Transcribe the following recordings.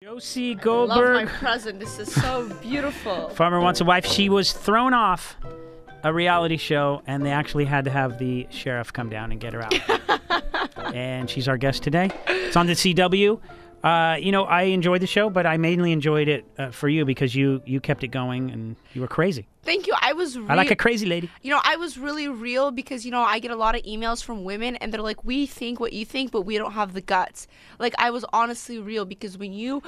Josie I Goldberg. love my present. This is so beautiful. Farmer Wants a Wife. She was thrown off a reality show, and they actually had to have the sheriff come down and get her out. And she's our guest today. It's on the CW. I enjoyed the show, but I mainly enjoyed it for you because you kept it going and you were crazy. Thank you. I like a crazy lady. I was really real because, I get a lot of emails from women and they're like, we think what you think, but we don't have the guts. Like, I was honestly real because when you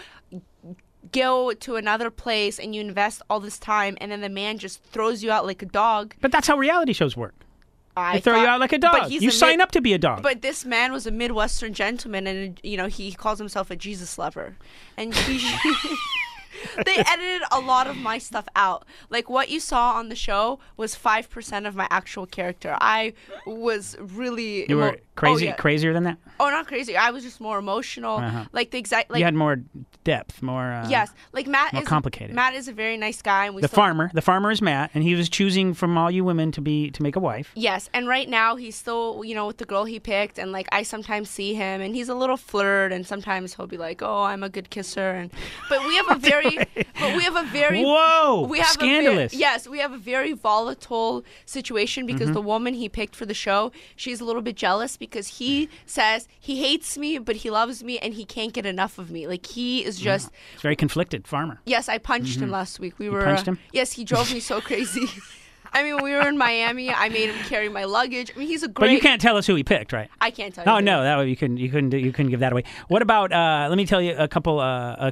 go to another place and you invest all this time and then the man just throws you out like a dog. But that's how reality shows work. They throw you out like a dog. You sign up to be a dog. But this man was a Midwestern gentleman, and he calls himself a Jesus lover, and they edited a lot of my stuff out. Like what you saw on the show was 5% of my actual character. I was really you were crazy, crazier than that. Oh, not crazy. I was just more emotional. Like the exact. Like, you had more depth, more. Yes, like Matt more is complicated. Matt is a very nice guy, and the farmer is Matt, and he was choosing from all you women to make a wife. Yes, and right now he's still with the girl he picked, and like I sometimes see him, and he's a little flirt, and sometimes he'll be like, "Oh, I'm a good kisser," but we have a very whoa, scandalous. Yes, we have a very volatile situation because the woman he picked for the show, she's a little bit jealous because he says he hates me, but he loves me, and he can't get enough of me. Like he is just. It's very conflicted farmer. Yes, I punched him last week. You punched him? Yes, he drove me so crazy. I mean, when we were in Miami, I made him carry my luggage. I mean, he's a great. But you can't tell us who he picked, right? I can't tell you. Oh no, that way you couldn't give that away. What about? Let me tell you a couple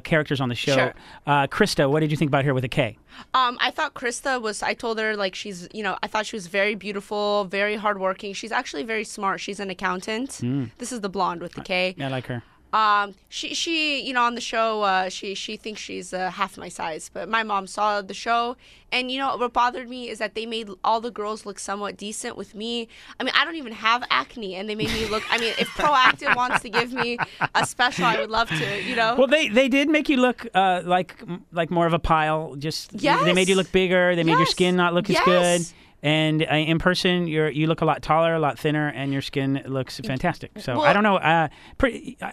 characters on the show. Sure. Krista, what did you think about her with a K? I thought Krista was. I told her like she's. I thought she was very beautiful, very hardworking. She's actually very smart. She's an accountant. This is the blonde with the K. I like her. She on the show, she thinks she's half my size, but my mom saw the show, and what bothered me is that they made all the girls look somewhat decent with me. I mean, I don't even have acne, and they made me look. I mean, if Proactive wants to give me a special, I would love to. Well, they did make you look like more of a pile. Just they made you look bigger. They made your skin not look as good. And in person, you look a lot taller, a lot thinner, and your skin looks fantastic. So I don't know.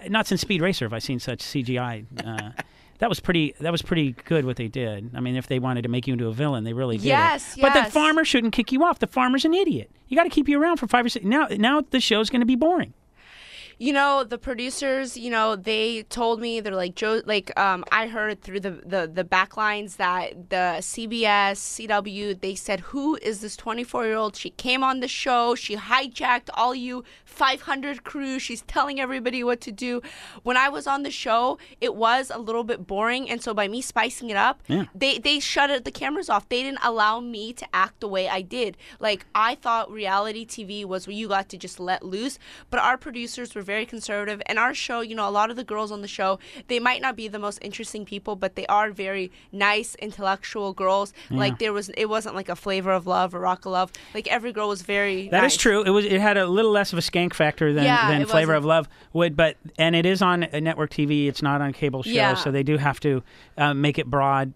Not since Speed Racer have I seen such CGI. That was pretty good what they did. I mean, if they wanted to make you into a villain, they really did. Yes. But the farmer shouldn't kick you off. The farmer's an idiot. You got to keep you around for 5 or 6. Now the show's going to be boring. The producers, they told me, they're like, Joe, like, I heard through the backlines that the CBS, CW, they said, who is this 24-year-old? She came on the show. She hijacked all you 500 crew. She's telling everybody what to do. When I was on the show, it was a little bit boring. And so by me spicing it up, they shut the cameras off. They didn't allow me to act the way I did. Like, I thought reality TV was where you got to just let loose. But our producers were very conservative, and our show, a lot of the girls on the show, they might not be the most interesting people, but they are very nice, intellectual girls. Like it wasn't like a Flavor of Love or Rock of Love. Like every girl was very That nice. is true. It had a little less of a skank factor than Flavor of Love would, and it is on a network TV. It's not on cable show, so they do have to make it broad.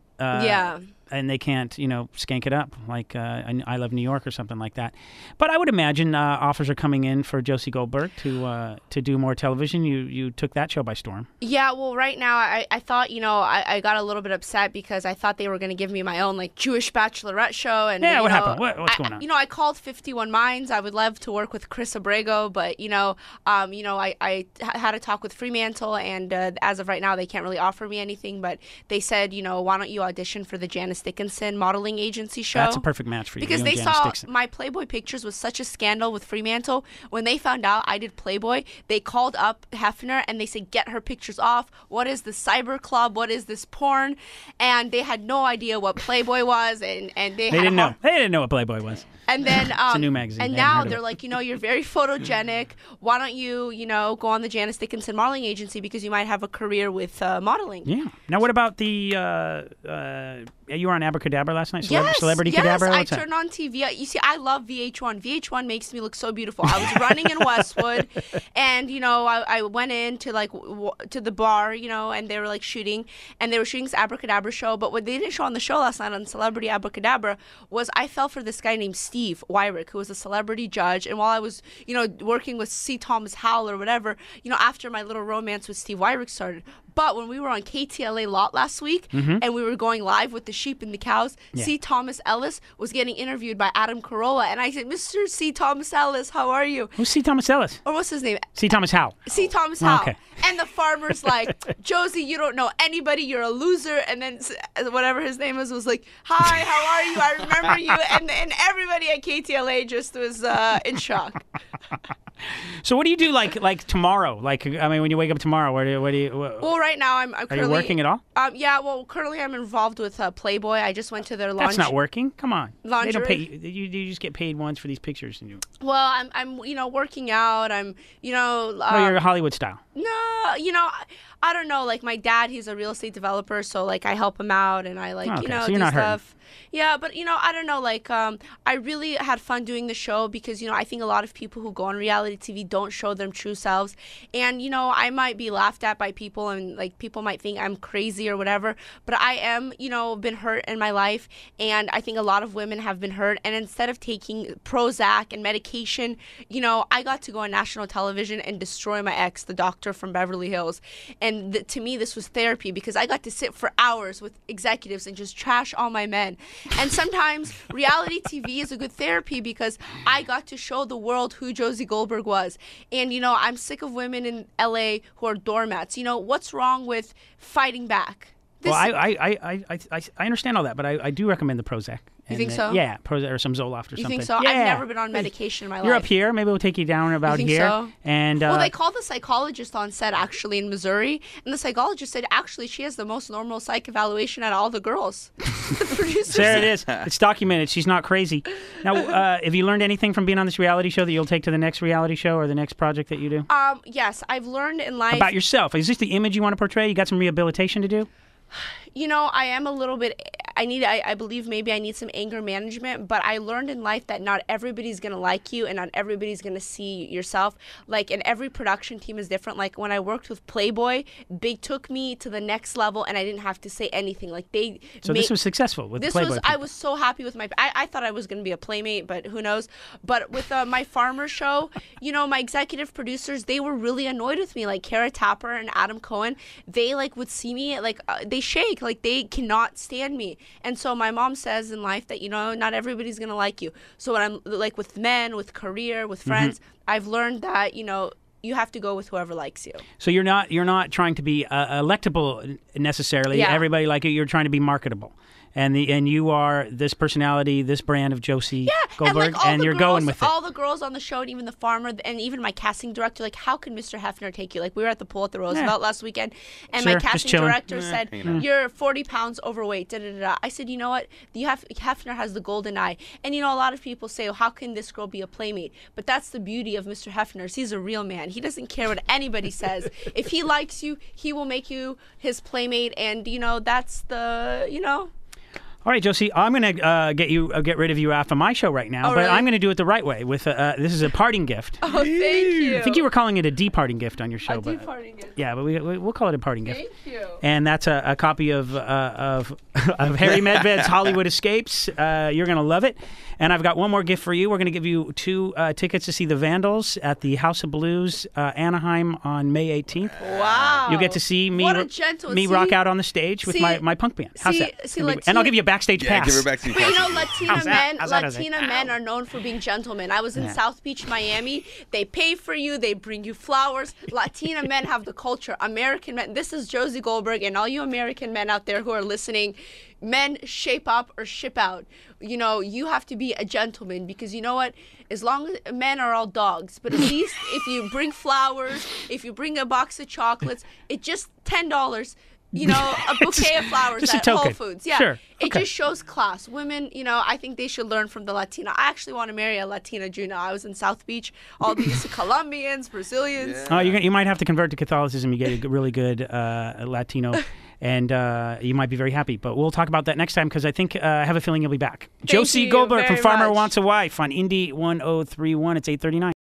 And they can't, skank it up like I Love New York or something like that. But I would imagine offers are coming in for Josie Goldberg to do more television. You took that show by storm. Yeah, well, right now I thought, I got a little bit upset because I thought they were going to give me my own like Jewish bachelorette show. And what happened? What's going on? I called 51 Minds. I would love to work with Chris Abrego, but I had a talk with Fremantle, and as of right now, they can't really offer me anything. But they said, why don't you audition for the Janice Dickinson modeling agency show? That's a perfect match for you. Because they saw my Playboy pictures was such a scandal with Fremantle. When they found out I did Playboy, they called up Hefner and they said, get her pictures off. What is the cyber club? What is this porn? And they had no idea what Playboy was, and they didn't know. They didn't know what Playboy was. And then it's a new magazine. And now they're like, you're very photogenic. Why don't you, go on the Janice Dickinson modeling agency because you might have a career with modeling. Yeah. Now, what about the? You were on Abracadabra last night. Celebrity yes, Cadabra. I turned on TV. You see, I love VH1. VH1 makes me look so beautiful. I was running in Westwood, and I went in to to the bar, and they were like shooting, and they were shooting this Abracadabra show. But what they didn't show on the show last night on Celebrity Abracadabra was I fell for this guy named Steve Wyrick, who was a celebrity judge. And while I was, working with C. Thomas Howell or whatever, after my little romance with Steve Wyrick started, But when we were on KTLA lot last week and we were going live with the sheep and the cows, C. Thomas Ellis was getting interviewed by Adam Carolla. And I said, Mr. C. Thomas Ellis, how are you? Who's C. Thomas Ellis? Or what's his name? C. Thomas Howe. C. Thomas Howe. Okay. And the farmer's like, Josie, you don't know anybody. You're a loser. And then whatever his name was like, hi, how are you? I remember you. And everybody at KTLA just was in shock. So what do you do like tomorrow? Like, I mean, when you wake up tomorrow, what do you? Well, right now I'm currently. Are you working at all? Yeah. Well, currently I'm involved with Playboy. I just went to their launch. That's not working. Come on. Lingerie. They don't pay you just get paid once for these pictures. And you. Well, I'm working out. I'm you're Hollywood style. No, I don't know. Like my dad, he's a real estate developer, so like I help him out and I so do not stuff. Hurting. Yeah, but I don't know. Like I really had fun doing the show because I think a lot of people who go on reality TV don't show their true selves, and I might be laughed at by people and like people might think I'm crazy or whatever, but I am been hurt in my life, and I think a lot of women have been hurt, and instead of taking Prozac and medication, I got to go on national television and destroy my ex, the doctor from Beverly Hills, and to me this was therapy because I got to sit for hours with executives and just trash all my men. And sometimes reality TV is a good therapy because I got to show the world who Josie Goldberg was. And, I'm sick of women in LA who are doormats. What's wrong with fighting back? Well, I understand all that, but I do recommend the Prozac. You think so? Yeah, Prozac or some Zoloft or something. You think so? Yeah. I've never been on medication in my life. You're up here. Maybe we'll take you down about you think here. So? And well, they called the psychologist on set actually in Missouri, and the psychologist said actually she has the most normal psych evaluation out of all the girls. The producer there it is. It's documented. She's not crazy. Now, have you learned anything from being on this reality show that you'll take to the next reality show or the next project that you do? Yes, I've learned in life about yourself. Is this the image you want to portray? You got some rehabilitation to do? I am a little bit, I believe maybe I need some anger management, but I learned in life that not everybody's going to like you and not everybody's going to see yourself. Like, and every production team is different. Like, when I worked with Playboy, they took me to the next level and I didn't have to say anything. Like, this was successful with Playboy. I was so happy with I thought I was going to be a playmate, but who knows. But with my Farmer show, my executive producers, they were really annoyed with me. Like, Kara Tapper and Adam Cohen, they would see me, they shake. Like, they cannot stand me. And so my mom says in life that, not everybody's going to like you. So when I'm like with men, with career, with friends, I've learned that, you have to go with whoever likes you. So you're not trying to be electable necessarily. Yeah. Everybody like you. You're trying to be marketable. And you are this personality, this brand of Josie Goldberg, and you're going with it. All the girls on the show, and even the farmer, and even my casting director, like, how can Mr. Hefner take you? Like, we were at the pool at the Roosevelt last weekend, and my casting director said, you're 40 pounds overweight, da-da-da-da. I said, you know what? Hefner has the golden eye. And, a lot of people say, oh, how can this girl be a playmate? But that's the beauty of Mr. Hefner. He's a real man. He doesn't care what anybody says. If he likes you, he will make you his playmate, and, that's the, All right, Josie, I'm going to get rid of you after my show right now, but I'm going to do it the right way. With this is a parting gift. Oh, thank you. I think you were calling it a departing gift on your show. Departing gift. Yeah, but we'll call it a parting gift. Thank you. And that's a copy of Harry Medved's Hollywood Escapes. You're going to love it. And I've got one more gift for you. We're going to give you 2 tickets to see the Vandals at the House of Blues, Anaheim, on May 18th. Wow. You'll get to see me rock out on the stage with my punk band. How's that? And I'll give you a backstage pass. Give her backstage pass. Latina men are known for being gentlemen. I was in South Beach, Miami. They pay for you. They bring you flowers. Latina men have the culture. American men. This is Josie Goldberg, and all you American men out there who are listening, men, shape up or ship out. You have to be a gentleman because you know what? As long as men are all dogs, but at least if you bring flowers, if you bring a box of chocolates, it's just $10. A bouquet of flowers at Whole Foods. Yeah. Sure. It just shows class. Women, I think they should learn from the Latina. I actually want to marry a Latina Juno. I was in South Beach. All these Colombians, Brazilians. Yeah. Oh, you might have to convert to Catholicism. You get a really good Latino, and you might be very happy. But we'll talk about that next time because I think I have a feeling you'll be back. Josie Goldberg from Farmer Wants a Wife on Indy 1031. It's 8:39.